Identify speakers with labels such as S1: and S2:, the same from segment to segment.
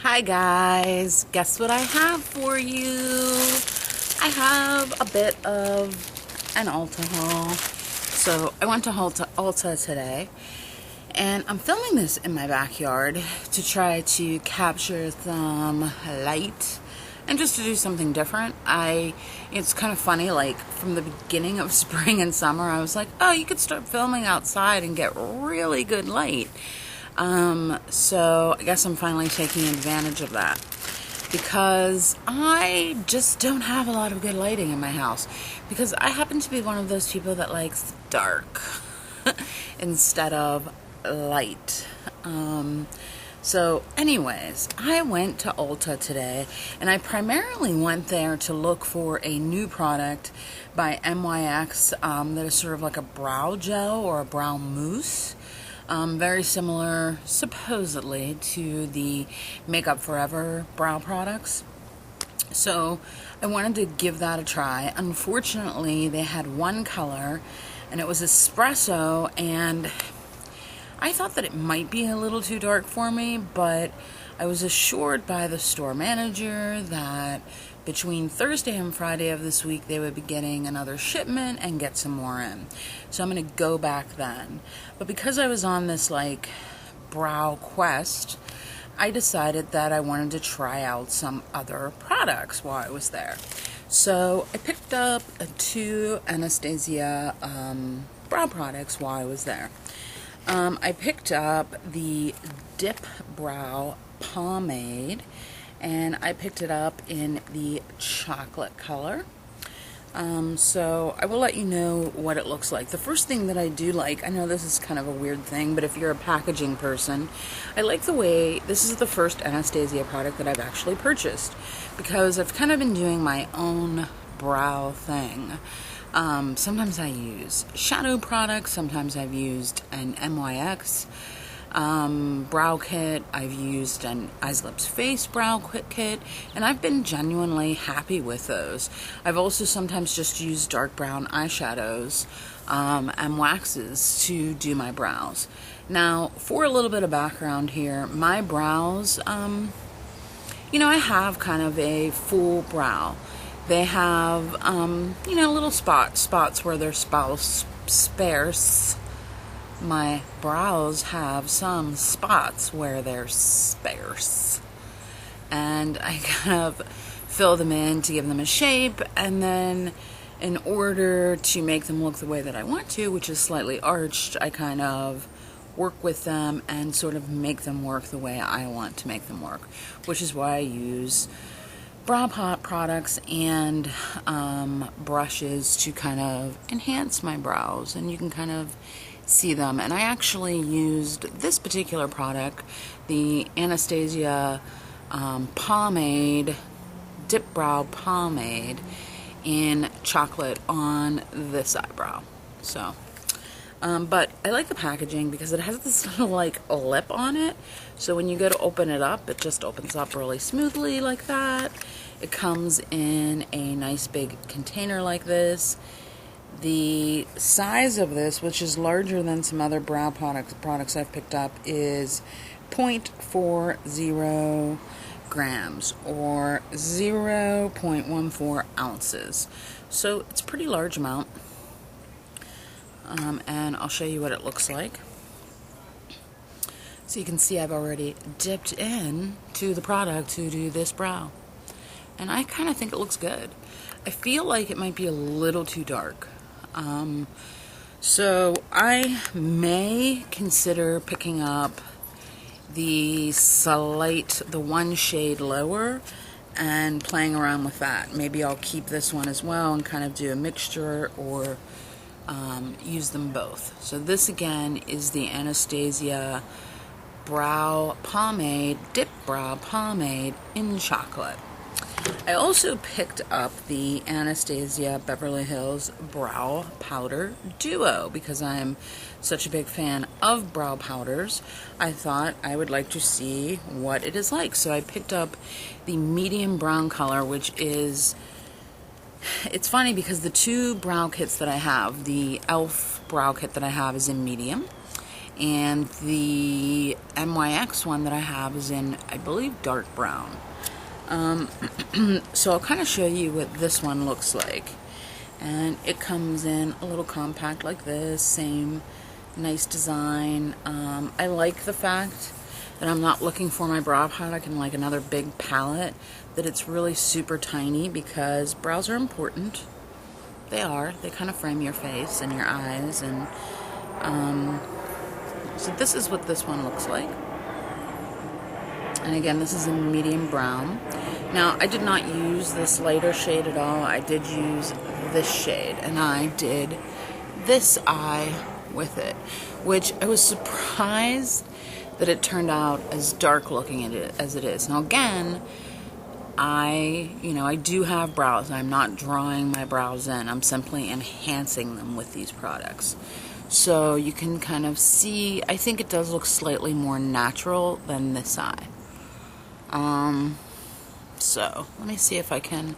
S1: Hi guys, guess what I have for you? I have a bit of an Ulta haul. So I went to Ulta today, and I'm filming this in my backyard to try to capture some light and just to do something different. It's kind of funny, like from the beginning of spring and summer, I was like, oh, you could start filming outside and get really good light. So I guess I'm finally taking advantage of that because I just don't have a lot of good lighting in my house because I happen to be one of those people that likes dark instead of light. So anyways, I went to Ulta today, and I primarily went there to look for a new product by MYX that is sort of like a brow gel or a brow mousse. Very similar, supposedly, to the Makeup Forever brow products. So I wanted to give that a try. Unfortunately, they had one color, and it was espresso, and I thought that it might be a little too dark for me, but I was assured by the store manager that between Thursday and Friday of this week they would be getting another shipment and get some more in. So I'm going to go back then. But because I was on this like brow quest, I decided that I wanted to try out some other products while I was there. So I picked up two Anastasia brow products while I was there. I picked up the Dip Brow Pomade, and I picked it up in the chocolate color. So I will let you know what it looks like. The first thing that I do like, I know this is kind of a weird thing, but if you're a packaging person, I like the way, this is the first Anastasia product that I've actually purchased, because I've kind of been doing my own brow thing. Sometimes I use shadow products, sometimes I've used an MYX brow kit, I've used an Eyes Lips Face brow kit, and I've been genuinely happy with those. I've also sometimes just used dark brown eyeshadows and waxes to do my brows. Now, for a little bit of background here, my brows, I have kind of a full brow. They have, little spots where they're sparse. My brows have some spots where they're sparse. And I kind of fill them in to give them a shape, and then in order to make them look the way that I want to, which is slightly arched, I kind of work with them and sort of make them work the way I want to make them work, which is why I use brow pot products and brushes to kind of enhance my brows, and you can kind of see them. And I actually used this particular product, the Anastasia Pomade Dip Brow Pomade, in chocolate on this eyebrow. So but I like the packaging because it has this little like lip on it, so when you go to open it up, it just opens up really smoothly like that. It comes in a nice big container like this. The size of this, which is larger than some other brow products I've picked up, is 0.40 grams or 0.14 ounces. So it's a pretty large amount. And I'll show you what it looks like. So you can see I've already dipped in to the product to do this brow. And I kind of think it looks good. I feel like it might be a little too dark. So I may consider picking up the one shade lower and playing around with that. Maybe I'll keep this one as well and kind of do a mixture, or use them both. So this again is the Anastasia Brow Pomade, Dip Brow Pomade in chocolate. I also picked up the Anastasia Beverly Hills Brow Powder Duo because I'm such a big fan of brow powders. I thought I would like to see what it is like. So I picked up the medium brown color, which is, it's funny because the two brow kits that I have, the e.l.f. brow kit that I have is in medium, And the MYX one that I have is in, I believe, dark brown. So I'll kind of show you what this one looks like. And it comes in a little compact like this, same nice design. I like the fact that I'm not looking for my brow product in like another big palette, that it's really super tiny, because brows are important. They are. They kind of frame your face and your eyes, and so this is what this one looks like. And again, this is in medium brown. Now, I did not use this lighter shade at all. I did use this shade, and I did this eye with it, which I was surprised that it turned out as dark looking as it is. Now again, I do have brows. I'm not drawing my brows in. I'm simply enhancing them with these products. So you can kind of see, I think it does look slightly more natural than this eye. So let me see if I can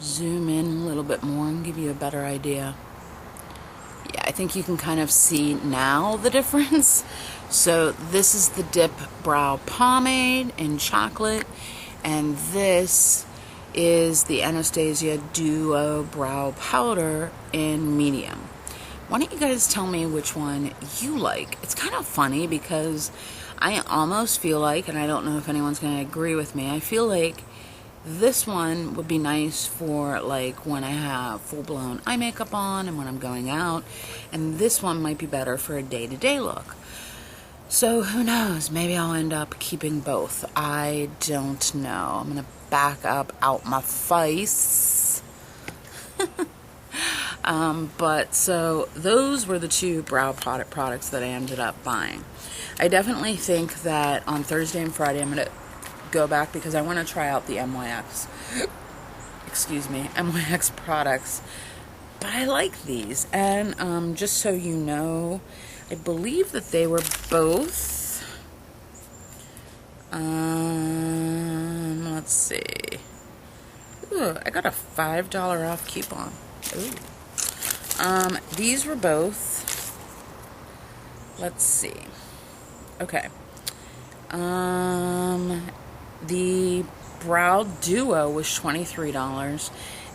S1: zoom in a little bit more and give you a better idea. Yeah, I think you can kind of see now the difference. So this is the Dip Brow Pomade in chocolate, and this is the Anastasia Duo Brow Powder in medium. Why don't you guys tell me which one you like? It's kind of funny because I almost feel like, and I don't know if anyone's going to agree with me, I feel like this one would be nice for like when I have full-blown eye makeup on and when I'm going out, and this one might be better for a day-to-day look. So who knows, maybe I'll end up keeping both. I don't know. I'm gonna back up out my face. But so those were the two brow products that I ended up buying. I definitely think that on Thursday and Friday I'm gonna go back because I want to try out the MYX products. But I like these, and just so you know, I believe that they were both, let's see, ooh, I got a $5 off coupon. Ooh. These were both, let's see, okay, the Brow Duo was $23,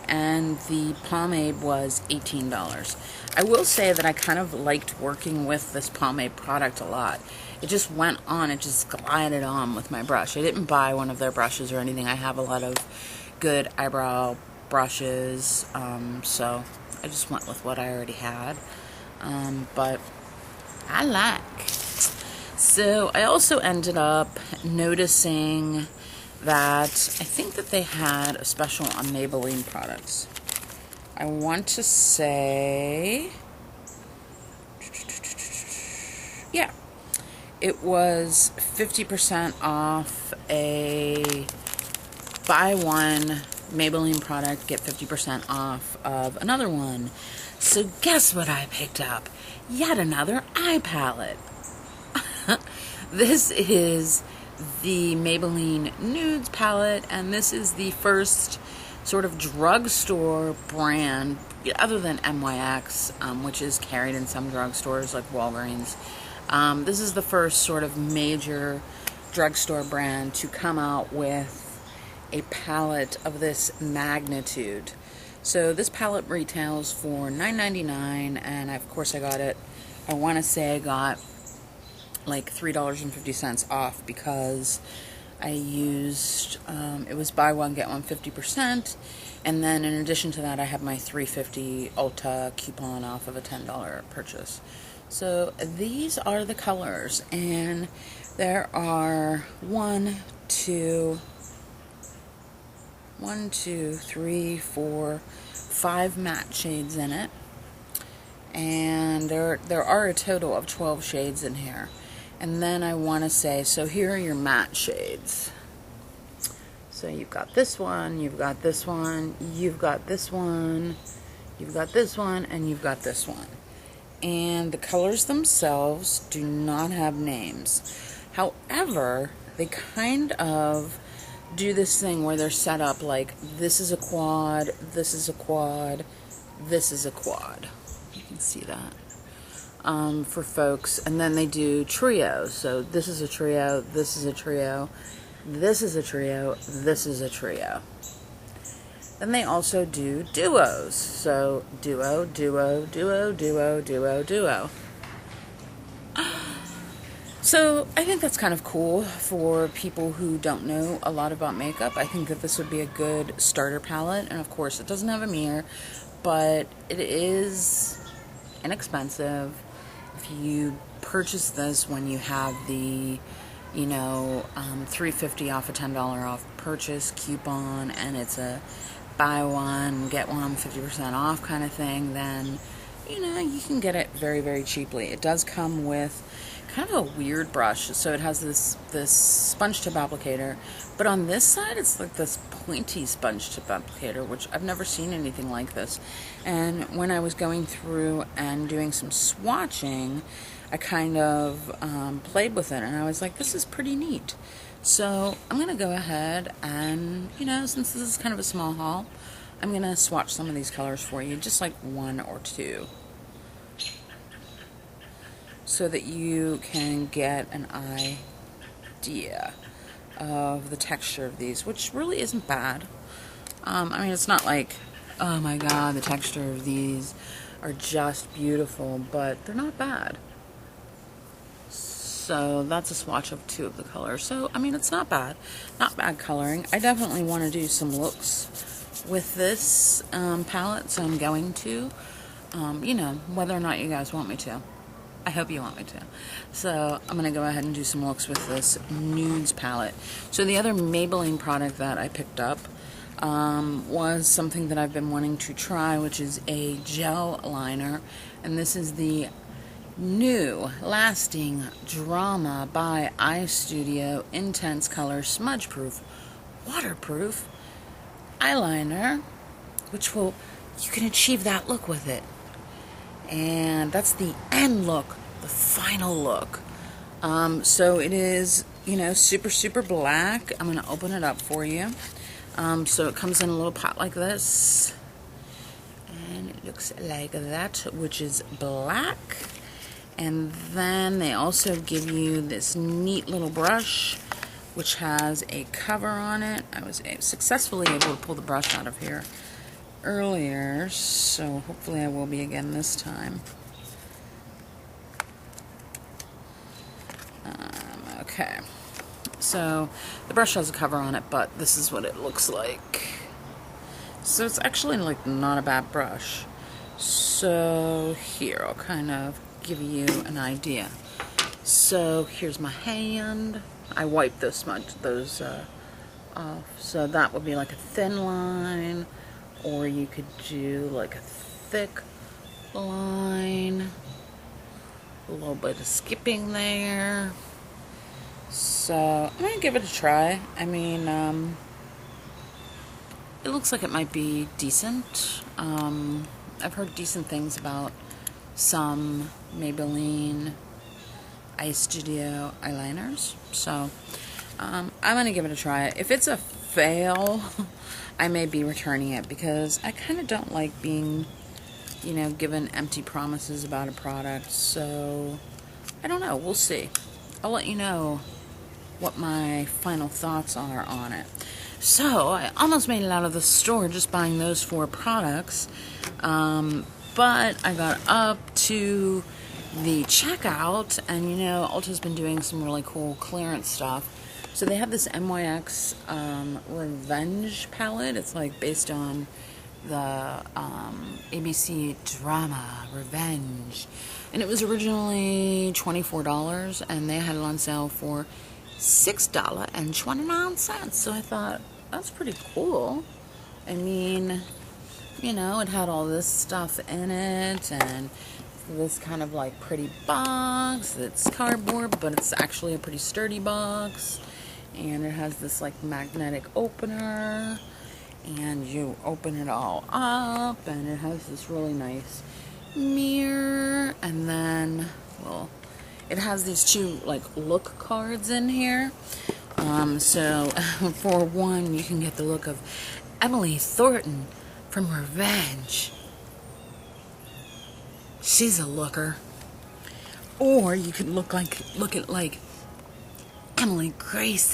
S1: and the pomade was $18. I will say that I kind of liked working with this pomade product a lot. It just went on, it just glided on with my brush. I didn't buy one of their brushes or anything. I have a lot of good eyebrow brushes, so I just went with what I already had. But I like. So I also ended up noticing that I think that they had a special on Maybelline products. I want to say, yeah, it was 50% off a buy one Maybelline product, get 50% off of another one. So guess what I picked up? Yet another eye palette. This is the Maybelline Nudes palette, and this is the first sort of drugstore brand, other than MYX, which is carried in some drugstores like Walgreens. This is the first sort of major drugstore brand to come out with a palette of this magnitude. So this palette retails for $9.99, and of course I got it, I want to say I got like $3.50 off because I used, it was buy one get one 50%, and then in addition to that I have my $3.50 Ulta coupon off of a $10 purchase. So these are the colors, and there are 1, 2, 3, 4, 5 matte shades in it, and there are a total of 12 shades in here. And then I want to say, so here are your matte shades. So you've got this one, you've got this one, you've got this one, you've got this one, and you've got this one. And the colors themselves do not have names. However, they kind of do this thing where they're set up like this is a quad, this is a quad, this is a quad. You can see that. for folks, and then they do trios. So this is a trio, this is a trio, this is a trio, this is a trio. Then they also do duos. So duo, duo, duo, duo, duo, duo. So I think that's kind of cool for people who don't know a lot about makeup. I think that this would be a good starter palette. And of course, it doesn't have a mirror, but it is inexpensive. If you purchase this when you have the, $3.50 off a $10 off purchase coupon, and it's a buy one, get one 50% off kind of thing, then, you can get it very, very cheaply. It does come with kind of a weird brush. So it has this sponge tip applicator, but on this side it's like this pointy sponge tip applicator, which I've never seen anything like this. And when I was going through and doing some swatching, I kind of played with it, and I was like, this is pretty neat. So I'm going to go ahead and, since this is kind of a small haul, I'm going to swatch some of these colors for you, just like one or two, so that you can get an idea of the texture of these, which really isn't bad. It's not like, oh my god, the texture of these are just beautiful, but they're not bad. So that's a swatch of two of the colors. So, it's not bad. Not bad coloring. I definitely want to do some looks with this palette, so I'm going to. Whether or not you guys want me to. I hope you want me to. So I'm going to go ahead and do some looks with this nudes palette. So the other Maybelline product that I picked up was something that I've been wanting to try, which is a gel liner. And this is the new Lasting Drama by Eye Studio Intense Color Smudge Proof Waterproof eyeliner, which you can achieve that look with it. And that's the end look, the final look. So it is, super, super black. I'm going to open it up for you. So it comes in a little pot like this. And it looks like that, which is black. And then they also give you this neat little brush, which has a cover on it. I was successfully able to pull the brush out of here earlier, so hopefully I will be again this time. Okay, so the brush has a cover on it, but this is what it looks like. So it's actually like not a bad brush. So here, I'll kind of give you an idea. So here's my hand. I wiped those off, so that would be like a thin line. Or you could do like a thick line, a little bit of skipping there. So I'm going to give it a try. It looks like it might be decent. I've heard decent things about some Maybelline Eye Studio eyeliners. So I'm going to give it a try. If it's a fail, I may be returning it, because I kind of don't like being, given empty promises about a product. So I don't know. We'll see. I'll let you know what my final thoughts are on it. So I almost made it out of the store just buying those 4 products. But I got up to the checkout, and Ulta's been doing some really cool clearance stuff. So they have this MYX Revenge palette. It's like based on the ABC drama Revenge. And it was originally $24, and they had it on sale for $6.29. So I thought, that's pretty cool. It had all this stuff in it, and this kind of like pretty box. It's cardboard, but it's actually a pretty sturdy box. And it has this like magnetic opener, and you open it all up, and it has this really nice mirror. And then, it has these 2 like look cards in here. So for one, you can get the look of Emily Thornton from Revenge. She's a looker. Or you could look at like Emily Grace